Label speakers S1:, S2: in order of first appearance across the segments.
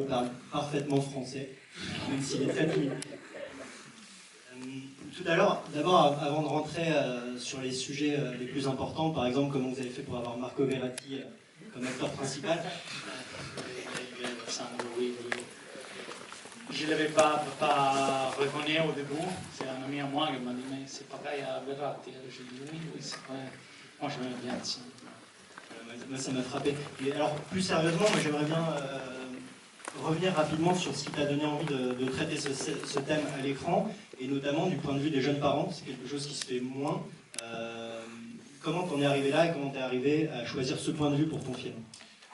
S1: parle parfaitement français, même s'il est très timide. Tout à l'heure, d'abord, avant de rentrer sur les sujets les plus importants, par exemple, comment vous avez fait pour avoir Marco Verratti comme acteur principal.
S2: Je ne l'avais pas reconnu au début. C'est un ami à moi qui m'a dit mais c'est pareil à Verratti. Je lui ai dit oui, c'est vrai. Moi je m'aime bien ça.
S1: Moi ça m'a frappé. Et alors plus sérieusement, moi j'aimerais bien revenir rapidement sur ce qui t'a donné envie de traiter ce thème à l'écran, et notamment du point de vue des jeunes parents. C'est quelque chose qui se fait moins. Comment t'en es arrivé là et comment t'es arrivé à choisir ce point de vue pour ton film?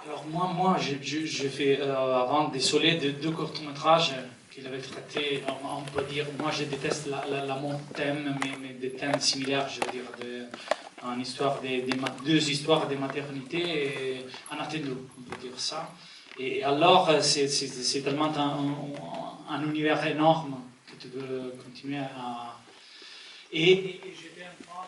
S2: Alors moi j'ai fait avant désolé de 2 courts-métrages qu'il avait traités, on peut dire, moi je déteste la mon thème, mais des thèmes similaires, je veux dire, deux histoires de maternité et un attendu, on peut dire ça. Et alors c'est tellement un univers énorme que tu veux continuer à... Et j'étais en train...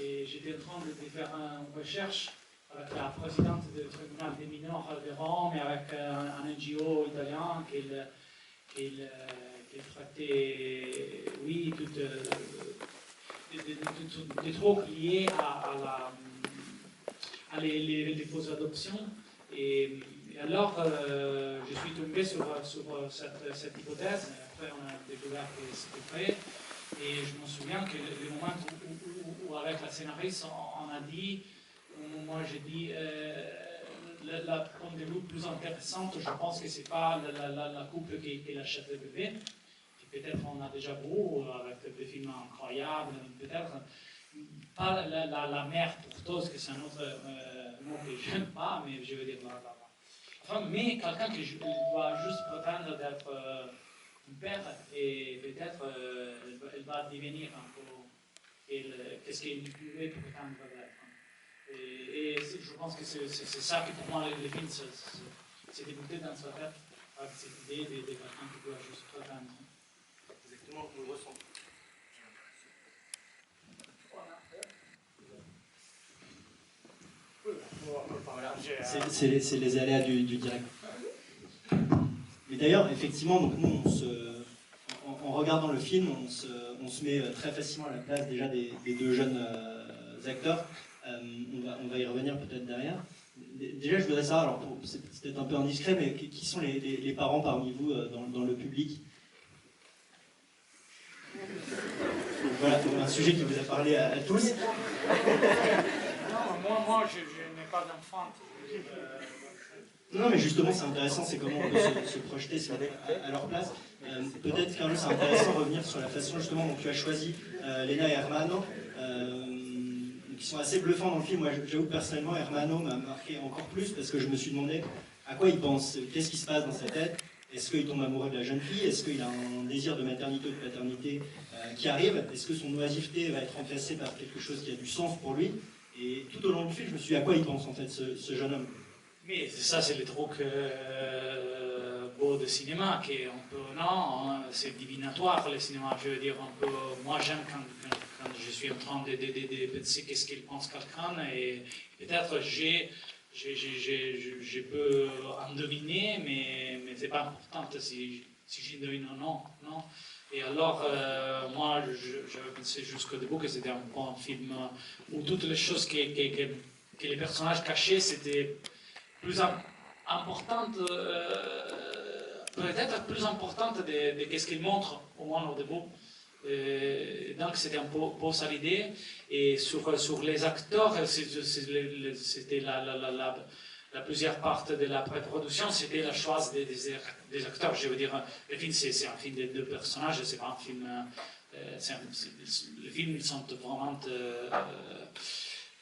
S2: Et j'étais en train de faire une recherche avec la présidente du tribunal des mineurs de Rome et avec un NGO italien qui traitait, oui, des trucs liés à les fausses adoptions. Et alors, je suis tombé sur cette hypothèse. Après, on a découvert que c'était vrai. Et je me souviens que le moment où avec la scénariste, on a dit, moi j'ai dit, la point de vue plus intéressante, je pense que c'est pas la couple qui achète le bébé, peut-être on a déjà beau, avec des films incroyables, peut-être pas la mère porteuse, que c'est un autre mot que je n'aime pas, mais je veux dire enfin, mais quelqu'un qui doit juste prétendre d'être un père, et peut-être elle va devenir un peu qu'est-ce qu'elle pouvait prétendre d'être. Et je pense que c'est ça que pour moi les films c'est débuté dans sa tête, avec cette idée de quelqu'un qui doit juste prétendre.
S1: Exactement, on le ressent. C'est les aléas du direct. Mais d'ailleurs, effectivement, donc nous, en regardant le film, on se met très facilement à la place déjà des 2 jeunes acteurs. On va y revenir peut-être derrière. Déjà, je voudrais savoir, alors c'est peut-être un peu indiscret, mais qui sont les parents parmi vous dans le public? Donc voilà, un sujet qui vous a parlé à tous.
S2: Non, moi je n'ai pas d'enfant.
S1: Non, mais justement, c'est intéressant, c'est comment on peut se projeter à leur place. Peut-être, Carlo, c'est intéressant de revenir sur la façon justement dont tu as choisi Lena et Hermano, qui sont assez bluffants dans le film. Moi, j'avoue que personnellement, Hermano m'a marqué encore plus parce que je me suis demandé à quoi il pense, qu'est-ce qui se passe dans sa tête. Est-ce qu'il tombe amoureux de la jeune fille? Est-ce qu'il a un désir de maternité ou de paternité qui arrive? Est-ce que son oisiveté va être remplacée par quelque chose qui a du sens pour lui? Et tout au long du film, je me suis dit à quoi il pense en fait ce jeune homme.
S2: Mais ça, c'est le truc beau de cinéma, qu'on peut, non, c'est divinatoire le cinéma, je veux dire, moi j'aime quand je suis en train de penser qu'est-ce qu'il pense quelqu'un, et peut-être je peux en deviner, mais c'est pas important si je devine ou non. Et alors, moi, j'avais pensé jusqu'au début que c'était un film où toutes les choses que les personnages cachaient, c'était plus importante, peut-être plus importante de ce qu'ils montrent, au moins au début. Donc c'était un peu ça l'idée. Et sur les acteurs, c'était la plusieurs partie de la pré-production, c'était la choix des acteurs. Je veux dire, le film c'est un film de 2 personnages, c'est pas un film... les films ils sont vraiment...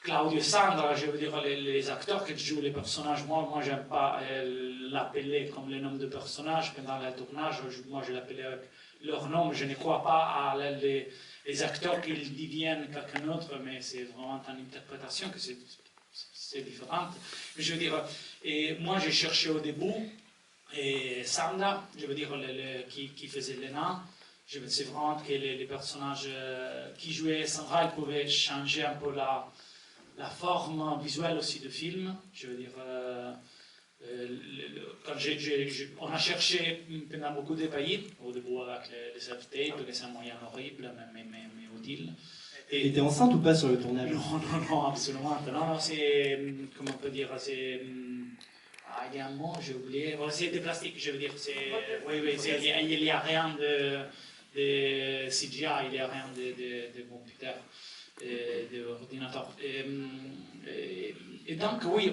S2: Claudio et Sandra, je veux dire, les acteurs qui jouent les personnages, moi j'aime pas l'appeler comme le nom de personnage pendant le tournage, moi je l'appelais avec leur nom, je ne crois pas à les acteurs qu'ils deviennent quelqu'un d'autre, mais c'est vraiment une interprétation que c'est différente. Je veux dire, et moi j'ai cherché au début, et Sandra, je veux dire, qui faisait Lena, C'est vraiment que les personnages qui jouaient Sandra, ils pouvaient changer un peu la forme visuelle aussi du film. Je veux dire, quand on a cherché pendant beaucoup de pays, au début avec les self-tapes, que c'est un moyen horrible, mais utile.
S1: Et t'es enceinte ou pas sur le tournage?
S2: Non, absolument. Non, c'est, comment on peut dire, c'est... il y a un mot, j'ai oublié. Bon, c'est des plastiques, je veux dire. Oui, il n'y a rien de CGI, il n'y a rien de computer, d'ordinateur. Et donc, oui,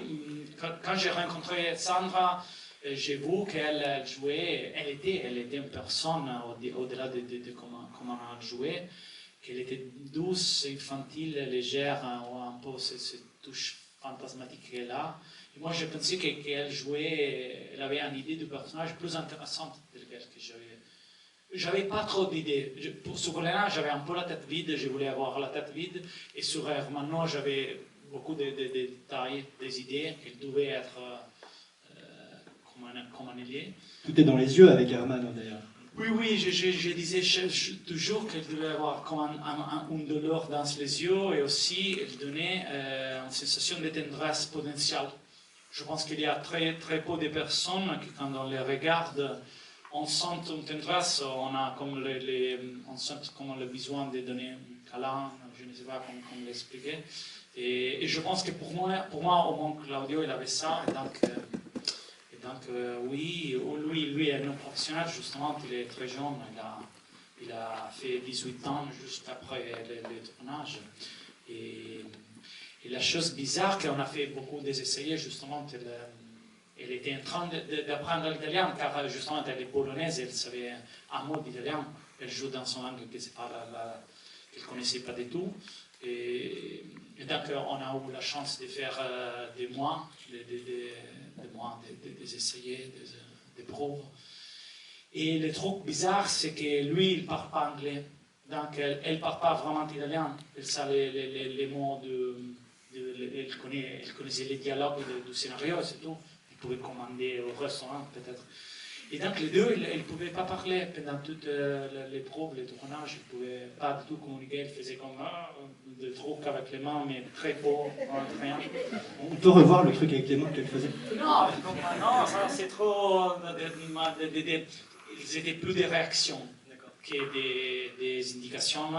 S2: quand j'ai rencontré Sandra, j'ai vu qu'elle jouait, elle était une personne au-delà de comment elle jouait, qu'elle était douce, infantile, légère, ou un peu cette touche fantasmatique qu'elle a. Et moi, je pensais qu'elle jouait, elle avait une idée du personnage plus intéressante que j'avais. J'avais pas trop d'idées. Sur Lena, j'avais un peu la tête vide, je voulais avoir la tête vide. Et sur Hermano, j'avais beaucoup de détails, des idées qu'elle devait être comme un ailier.
S1: Tout est dans les yeux avec Hermano d'ailleurs.
S2: Oui, je disais toujours qu'elle devait avoir comme une douleur dans les yeux et aussi elle donnait une sensation de tendresse potentielle. Je pense qu'il y a très peu de personnes qui, quand on les regarde, on sent une tendresse, on a comme on sent comme le besoin de donner un câlin, je ne sais pas comment l'expliquer. Et je pense que pour moi, au moins Claudio, il avait ça. Donc, oui, lui est un professionnel, justement, il est très jeune, il a fait 18 ans juste après le tournage. Et la chose bizarre, qu'on a fait beaucoup d'essais, justement, elle était en train d'apprendre l'italien, car justement, elle est polonaise, elle savait un mot d'italien, elle joue dans son langue qu'elle ne connaissait pas du tout. Et donc, on a eu la chance de faire des mois, des essais, des preuves. Et le truc bizarre, c'est que lui, il ne parle pas anglais. Donc, elle ne parle pas vraiment italien. Elle sait les mots elle connaissait les dialogues du scénario, c'est tout. Elle pouvait commander au restaurant, peut-être. Et donc, les deux, ils ne pouvaient pas parler pendant toutes les preuves, les tournages. Ils ne pouvaient pas du tout communiquer. Ils faisaient comme des trucs avec les mains, mais très beau, rien.
S1: On peut revoir le truc avec les mains qu'elle faisait?
S2: Non, ça c'est trop. Ils étaient plus des réactions que des indications.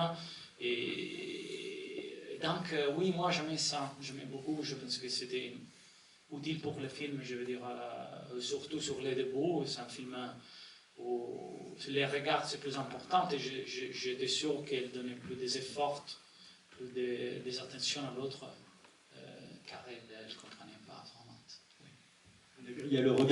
S2: Et donc, oui, moi j'aimais ça. J'aimais beaucoup. Je pense que c'était utile pour le film, je veux dire, surtout sur les débuts. C'est un film où les regards c'est plus important. Et j'étais sûr qu'elle donnait plus des efforts, plus des attentions à l'autre, car elle ne comprenait pas vraiment. Oui.
S1: Il y a le regard